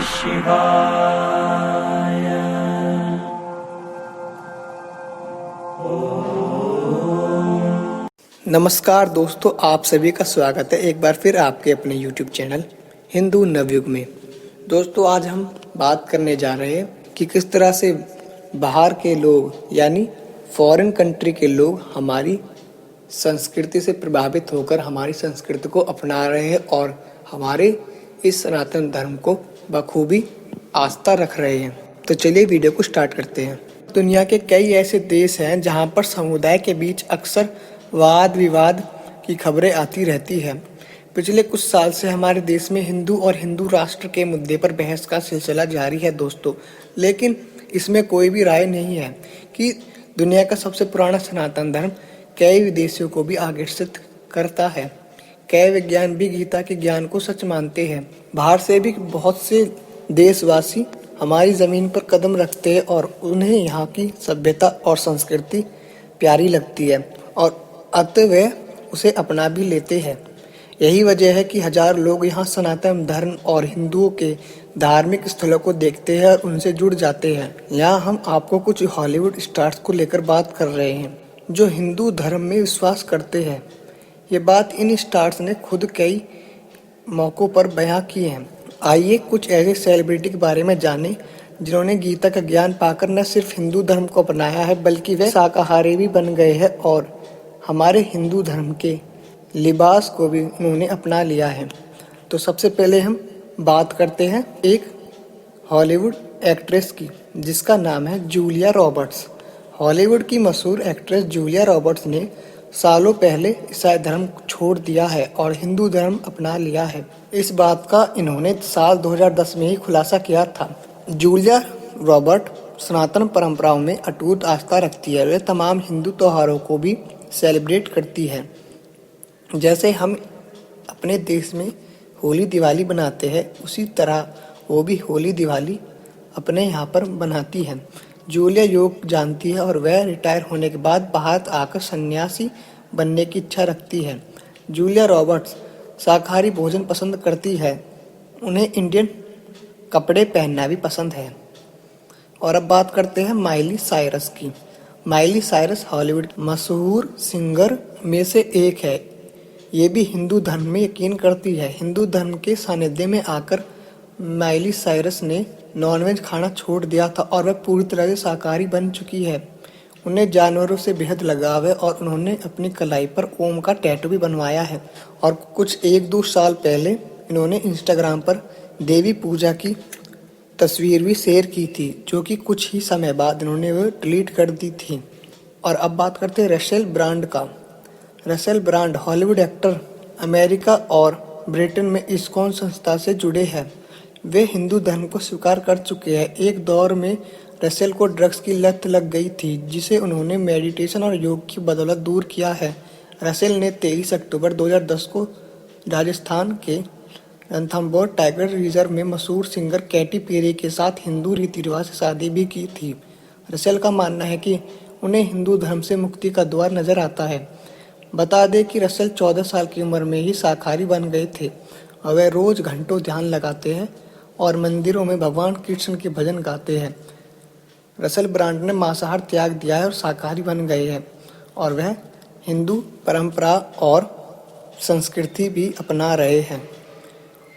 शिवाय। नमस्कार दोस्तों, आप सभी का स्वागत है एक बार फिर आपके अपने YouTube चैनल हिंदू नवयुग में। दोस्तों, आज हम बात करने जा रहे हैं कि किस तरह से बाहर के लोग यानी फॉरेन कंट्री के लोग हमारी संस्कृति से प्रभावित होकर हमारी संस्कृति को अपना रहे हैं और हमारे इस सनातन धर्म को बखूबी आस्था रख रहे हैं। तो चलिए वीडियो को स्टार्ट करते हैं। दुनिया के कई ऐसे देश हैं जहां पर समुदाय के बीच अक्सर वाद विवाद की खबरें आती रहती हैं। पिछले कुछ साल से हमारे देश में हिंदू और हिंदू राष्ट्र के मुद्दे पर बहस का सिलसिला जारी है दोस्तों, लेकिन इसमें कोई भी राय नहीं है कि दुनिया का सबसे पुराना सनातन धर्म कई विदेशियों को भी आकर्षित करता है। कई विज्ञान भी गीता के ज्ञान को सच मानते हैं। बाहर से भी बहुत से देशवासी हमारी ज़मीन पर कदम रखते हैं और उन्हें यहाँ की सभ्यता और संस्कृति प्यारी लगती है और अतः वे उसे अपना भी लेते हैं। यही वजह है कि हजारों लोग यहाँ सनातन धर्म और हिंदुओं के धार्मिक स्थलों को देखते हैं और उनसे जुड़ जाते हैं। यहाँ हम आपको कुछ हॉलीवुड स्टार्स को लेकर बात कर रहे हैं जो हिंदू धर्म में विश्वास करते हैं। ये बात इन स्टार्स ने खुद कई मौक़ों पर बयां की है। आइए कुछ ऐसे सेलिब्रिटी के बारे में जानें जिन्होंने गीता का ज्ञान पाकर न सिर्फ हिंदू धर्म को अपनाया है बल्कि वे शाकाहारी भी बन गए हैं और हमारे हिंदू धर्म के लिबास को भी उन्होंने अपना लिया है। तो सबसे पहले हम बात करते हैं एक हॉलीवुड एक्ट्रेस की जिसका नाम है जूलिया रॉबर्ट्स। हॉलीवुड की मशहूर एक्ट्रेस जूलिया रॉबर्ट्स ने सालों पहले ईसाई धर्म छोड़ दिया है और हिंदू धर्म अपना लिया है। इस बात का इन्होंने साल 2010 में ही खुलासा किया था। जूलिया रॉबर्ट सनातन परंपराओं में अटूट आस्था रखती है। वे तमाम हिंदू त्योहारों को भी सेलिब्रेट करती है। जैसे हम अपने देश में होली दिवाली बनाते हैं उसी तरह वो भी होली दिवाली अपने यहाँ पर बनाती है। जूलिया योग जानती है और वह रिटायर होने के बाद भारत आकर सन्यासी बनने की इच्छा रखती है। जूलिया रॉबर्ट्स शाकाहारी भोजन पसंद करती है। उन्हें इंडियन कपड़े पहनना भी पसंद है। और अब बात करते हैं माइली साइरस की। माइली साइरस हॉलीवुड मशहूर सिंगर में से एक है। ये भी हिंदू धर्म में यकीन करती है। हिंदू धर्म के सानिध्य में आकर माइली साइरस ने नॉनवेज खाना छोड़ दिया था और वह पूरी तरह से शाकाहारी बन चुकी है। उन्हें जानवरों से बेहद लगाव है और उन्होंने अपनी कलाई पर ओम का टैटू भी बनवाया है। और कुछ 1-2 साल पहले इन्होंने इंस्टाग्राम पर देवी पूजा की तस्वीर भी शेयर की थी जो कि कुछ ही समय बाद इन्होंने वो डिलीट कर दी थी। और अब बात करते हैं रसेल ब्रांड का। Russell brand Hollywood actor America और ब्रिटेन में इस्कॉन संस्था से जुड़े हैं। वे हिंदू धर्म को स्वीकार कर चुके हैं। एक दौर में रसेल को ड्रग्स की लत लग गई थी जिसे उन्होंने मेडिटेशन और योग की बदौलत दूर किया है। रसेल ने 23 अक्टूबर 2010 को राजस्थान के रणथंभौर टाइगर रिजर्व में मशहूर सिंगर कैटी पेरी के साथ हिंदू रीति रिवाज से शादी भी की थी। रसेल का मानना है कि उन्हें हिंदू धर्म से मुक्ति का द्वार नजर आता है। बता दें कि रसेल 14 साल की उम्र में ही शाकाहारी बन गए थे और वे रोज घंटों ध्यान लगाते हैं और मंदिरों में भगवान कृष्ण के भजन गाते हैं। रसेल ब्रांड ने मांसाहार त्याग दिया है और शाकाहारी बन गए हैं और वह हिंदू परंपरा और संस्कृति भी अपना रहे हैं।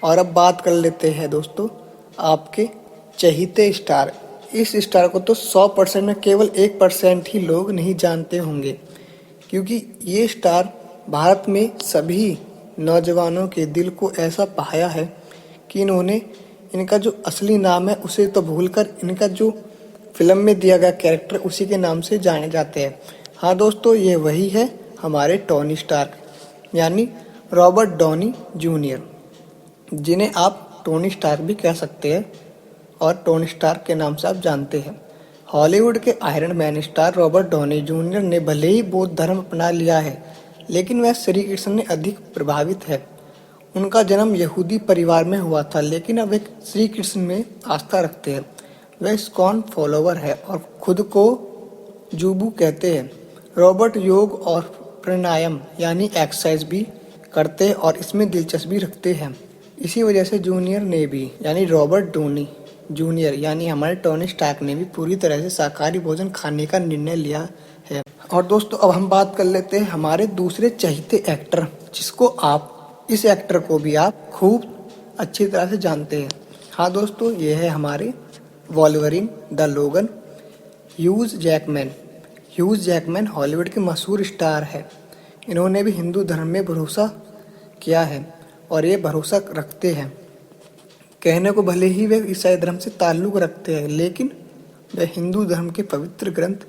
और अब बात कर लेते हैं दोस्तों आपके चहेते स्टार। इस स्टार को तो 100% में केवल 1% ही लोग नहीं जानते होंगे क्योंकि ये स्टार भारत में सभी नौजवानों के दिल को ऐसा भाया है कि इन्होंने इनका जो असली नाम है उसे तो भूलकर इनका जो फिल्म में दिया गया कैरेक्टर उसी के नाम से जाने जाते हैं। हाँ दोस्तों, ये वही है हमारे टोनी स्टार्क यानी रॉबर्ट डॉनी जूनियर, जिन्हें आप टोनी स्टार्क भी कह सकते हैं और टोनी स्टार्क के नाम से आप जानते हैं। हॉलीवुड के iron man star Robert Downey junior ने भले ही बौद्ध धर्म अपना लिया है लेकिन वह श्री कृष्ण ने अधिक प्रभावित है। उनका जन्म यहूदी परिवार में हुआ था लेकिन अब एक श्री कृष्ण में आस्था रखते हैं। वह इस्कॉन फॉलोवर है और खुद को जुबू कहते हैं। रॉबर्ट योग और प्राणायाम यानी एक्सरसाइज भी करते हैं और इसमें दिलचस्पी रखते हैं। इसी वजह से जूनियर ने भी यानी रॉबर्ट डोनी जूनियर यानी हमारे टोनी स्टार्क ने भी पूरी तरह से शाकाहारी भोजन खाने का निर्णय लिया है। और दोस्तों अब हम बात कर लेते हैं हमारे दूसरे चहेते एक्टर, जिसको आप इस एक्टर को भी आप खूब अच्छी तरह से जानते हैं। हाँ दोस्तों, ये है हमारे वॉल्वरिन द लोगन Hugh Jackman. Hugh Jackman Hollywood के मशहूर स्टार है। इन्होंने भी हिंदू धर्म में भरोसा किया है और ये भरोसा रखते हैं। कहने को भले ही वे ईसाई धर्म से ताल्लुक रखते हैं, लेकिन वे हिंदू धर्म के पवित्र ग्रंथ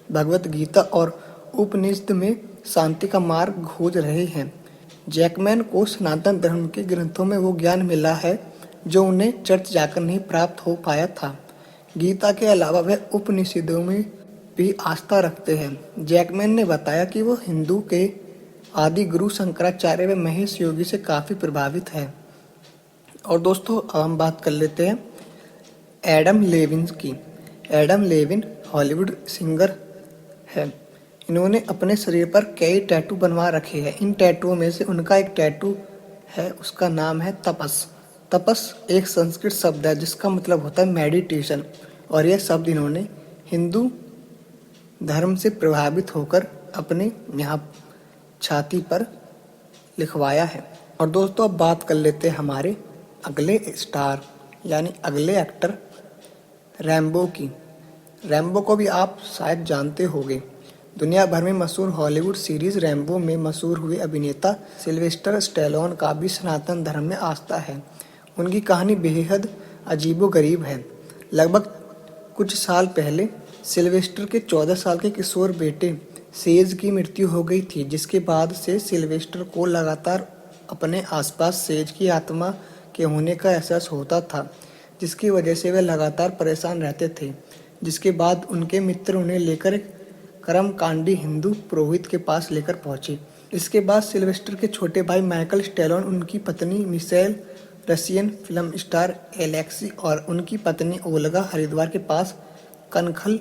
भगवत गीता और उपनिषद में शांति का मार्ग खोज रहे हैं। जैकमैन को सनातन धर्म के ग्रंथों में वो ज्ञान मिला है जो उन्हें चर्च जाकर नहीं प्राप्त हो पाया था। गीता के अलावा वे उपनिषदों में भी आस्था रखते हैं। जैकमैन ने बताया कि वो हिंदू के आदि गुरु शंकराचार्य व महेश योगी से काफ़ी प्रभावित है। और दोस्तों अब हम बात कर लेते हैं एडम लेविन की। एडम लेविन हॉलीवुड सिंगर है। इन्होंने अपने शरीर पर कई टैटू बनवा रखे हैं। इन टैटुओं में से उनका एक टैटू है, उसका नाम है तपस। तपस एक संस्कृत शब्द है जिसका मतलब होता है मेडिटेशन, और यह शब्द इन्होंने हिंदू धर्म से प्रभावित होकर अपने यहाँ छाती पर लिखवाया है। और दोस्तों अब बात कर लेते हैं हमारे अगले स्टार यानी अगले एक्टर रैम्बो की। रैम्बो को भी आप शायद जानते होंगे। दुनिया भर में मशहूर हॉलीवुड सीरीज रैम्बो में मशहूर हुए अभिनेता सिल्वेस्टर स्टैलोन का भी सनातन धर्म में आस्था है। उनकी कहानी बेहद अजीबोगरीब है। लगभग कुछ साल पहले सिल्वेस्टर के 14 साल के किशोर बेटे सेज की मृत्यु हो गई थी, जिसके बाद से सिल्वेस्टर को लगातार अपने आसपास सेज की आत्मा के होने का एहसास होता था, जिसकी वजह से वे लगातार परेशान रहते थे। जिसके बाद उनके मित्र उन्हें लेकर कर्मकांडी हिंदू पुरोहित के पास लेकर पहुंचे। इसके बाद सिल्वेस्टर के छोटे भाई माइकल स्टैलोन, उनकी पत्नी Michelle, Russian film star Alexei और उनकी पत्नी ओल्गा हरिद्वार के पास कनखल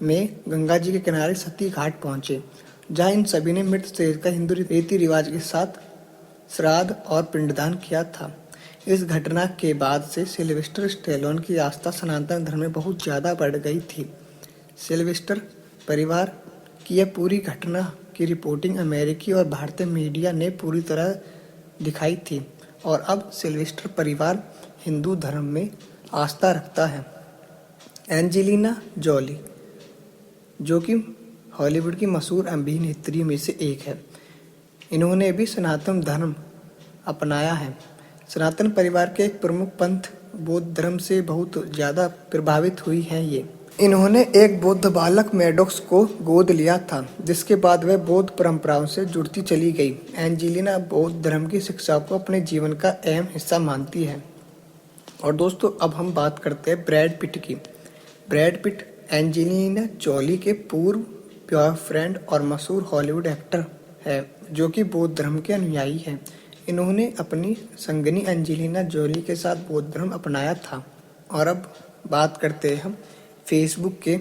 में गंगा जी के किनारे सती घाट पहुंचे, जहां इन सभी ने मृत शरीर का हिंदू रीति रिवाज के साथ श्राद्ध और पिंडदान किया था। इस घटना के बाद से सिल्वेस्टर स्टैलोन की आस्था सनातन धर्म में बहुत ज़्यादा बढ़ गई थी। सिल्वेस्टर परिवार की यह पूरी घटना की रिपोर्टिंग अमेरिकी और भारतीय मीडिया ने पूरी तरह दिखाई थी, और अब सिल्वेस्टर परिवार हिंदू धर्म में आस्था रखता है। एंजेलिना जोली, जो कि हॉलीवुड की मशहूर अभिनेत्री में से एक है, इन्होंने भी सनातन धर्म अपनाया है। सनातन परिवार के एक प्रमुख पंथ बौद्ध धर्म से बहुत ज़्यादा प्रभावित हुई हैं ये। इन्होंने एक बौद्ध बालक मैडॉक्स को गोद लिया था, जिसके बाद वह बौद्ध परंपराओं से जुड़ती चली गई। एंजेलिना बौद्ध धर्म की शिक्षा को अपने जीवन का अहम हिस्सा मानती है। और दोस्तों अब हम बात करते हैं ब्रैड पिट की। ब्रैड पिट एंजेलिना जोली के पूर्व बॉयफ्रेंड और मशहूर हॉलीवुड एक्टर है, जो कि बौद्ध धर्म के अनुयायी हैं। इन्होंने अपनी संगनी एंजेलिना जोली के साथ बौद्ध धर्म अपनाया था। और अब बात करते हैं हम फेसबुक के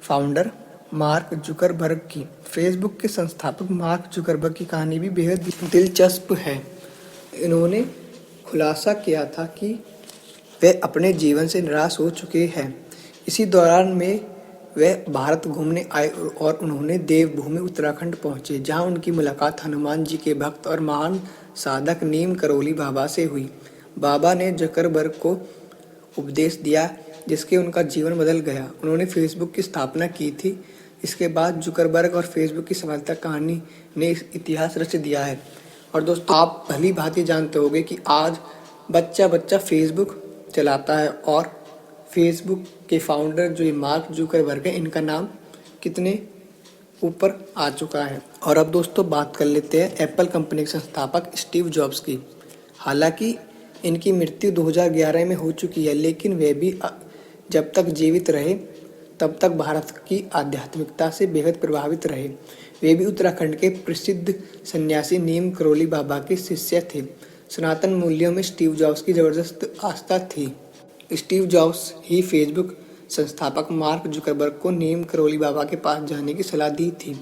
फाउंडर मार्क जुकरबर्ग की। फेसबुक के संस्थापक मार्क जुकरबर्ग की कहानी भी बेहद दिलचस्प है। इन्होंने खुलासा किया था कि वे अपने जीवन से निराश हो चुके हैं। इसी दौरान में वे भारत घूमने आए और उन्होंने देवभूमि उत्तराखंड पहुंचे, जहां उनकी मुलाकात हनुमान जी के भक्त और महान साधक नीम करोली बाबा से हुई। बाबा ने जुकरबर्ग को उपदेश दिया, जिसके उनका जीवन बदल गया। उन्होंने फेसबुक की स्थापना की थी। इसके बाद जुकरबर्ग और फेसबुक की सफलता कहानी ने इतिहास रच दिया है। और दोस्तों आप भली भांति जानते होंगे कि आज बच्चा बच्चा फेसबुक चलाता है, और फेसबुक के फाउंडर जो मार्क जुकरबर्ग है, इनका नाम कितने ऊपर आ चुका है। और अब दोस्तों बात कर लेते हैं एप्पल कंपनी के संस्थापक स्टीव जॉब्स की। हालांकि इनकी मृत्यु 2011 में हो चुकी है, लेकिन वे भी जब तक जीवित रहे तब तक भारत की आध्यात्मिकता से बेहद प्रभावित रहे। वे भी उत्तराखंड के प्रसिद्ध सन्यासी नीम करोली बाबा के शिष्य थे। सनातन मूल्यों में स्टीव जॉब्स की जबरदस्त आस्था थी। स्टीव जॉब्स ही फेसबुक संस्थापक मार्क जुकरबर्ग को नीम करोली बाबा के पास जाने की सलाह दी थी।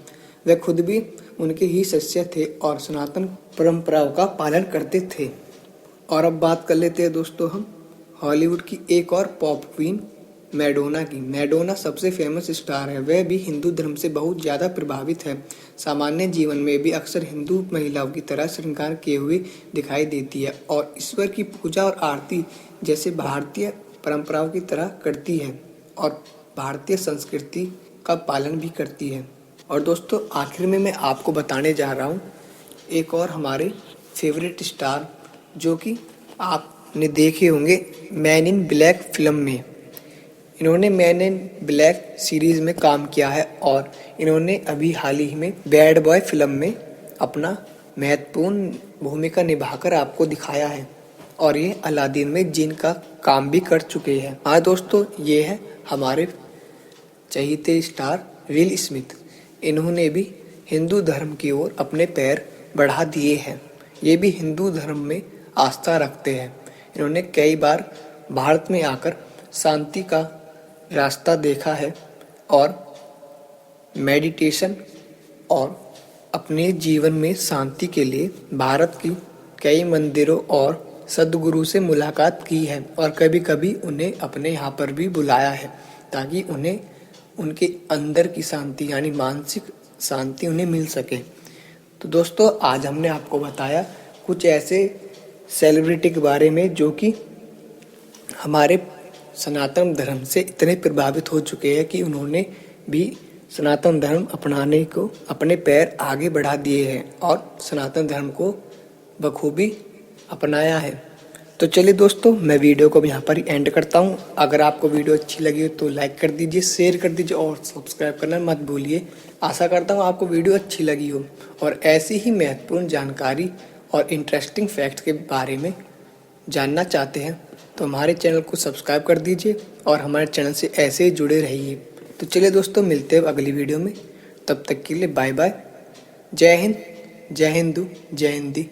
वे खुद भी उनके ही शिष्य थे और सनातन परंपराओं का पालन करते थे। और अब बात कर लेते हैं दोस्तों हम हॉलीवुड की एक और पॉप क्वीन मैडोना की। मैडोना सबसे फेमस स्टार है। वह भी हिंदू धर्म से बहुत ज़्यादा प्रभावित है। सामान्य जीवन में भी अक्सर हिंदू महिलाओं की तरह श्रृंगार किए हुए दिखाई देती है और ईश्वर की पूजा और आरती जैसे भारतीय परंपराओं की तरह करती है और भारतीय संस्कृति का पालन भी करती है। और दोस्तों आखिर में मैं आपको बताने जा रहा हूँ एक और हमारे फेवरेट स्टार जो कि आपने देखे होंगे मैन इन ब्लैक फिल्म में। इन्होंने मैन इन ब्लैक सीरीज में काम किया है और इन्होंने अभी हाल ही में बैड बॉय फिल्म में अपना महत्वपूर्ण भूमिका निभाकर आपको दिखाया है और ये अलादीन में जिन का काम भी कर चुके हैं। हाँ दोस्तों, ये है हमारे चहीते स्टार विल स्मिथ। इन्होंने भी हिंदू धर्म की ओर अपने पैर बढ़ा दिए हैं। ये भी हिंदू धर्म में आस्था रखते हैं। इन्होंने कई बार भारत में आकर शांति का रास्ता देखा है और मेडिटेशन और अपने जीवन में शांति के लिए भारत की कई मंदिरों और सद्गुरु से मुलाकात की है और कभी कभी उन्हें अपने यहाँ पर भी बुलाया है ताकि उन्हें उनके अंदर की शांति यानी मानसिक शांति उन्हें मिल सके। तो दोस्तों आज हमने आपको बताया कुछ ऐसे सेलिब्रिटी के बारे में जो कि हमारे सनातन धर्म से इतने प्रभावित हो चुके हैं कि उन्होंने भी सनातन धर्म अपनाने को अपने पैर आगे बढ़ा दिए हैं और सनातन धर्म को बखूबी अपनाया है। तो चलिए दोस्तों, मैं वीडियो को यहाँ पर ही एंड करता हूँ। अगर आपको वीडियो अच्छी लगी हो तो लाइक कर दीजिए, शेयर कर दीजिए और सब्सक्राइब करना मत भूलिए। आशा करता हूँ आपको वीडियो अच्छी लगी हो और ऐसी ही महत्वपूर्ण जानकारी और इंटरेस्टिंग फैक्ट्स के बारे में जानना चाहते हैं तो हमारे चैनल को सब्सक्राइब कर दीजिए और हमारे चैनल से ऐसे ही जुड़े रहिए। तो चलिए दोस्तों, मिलते हैं अगली वीडियो में। तब तक के लिए बाय बाय। जय हिंद, जय हिंदू, जय हिंदी।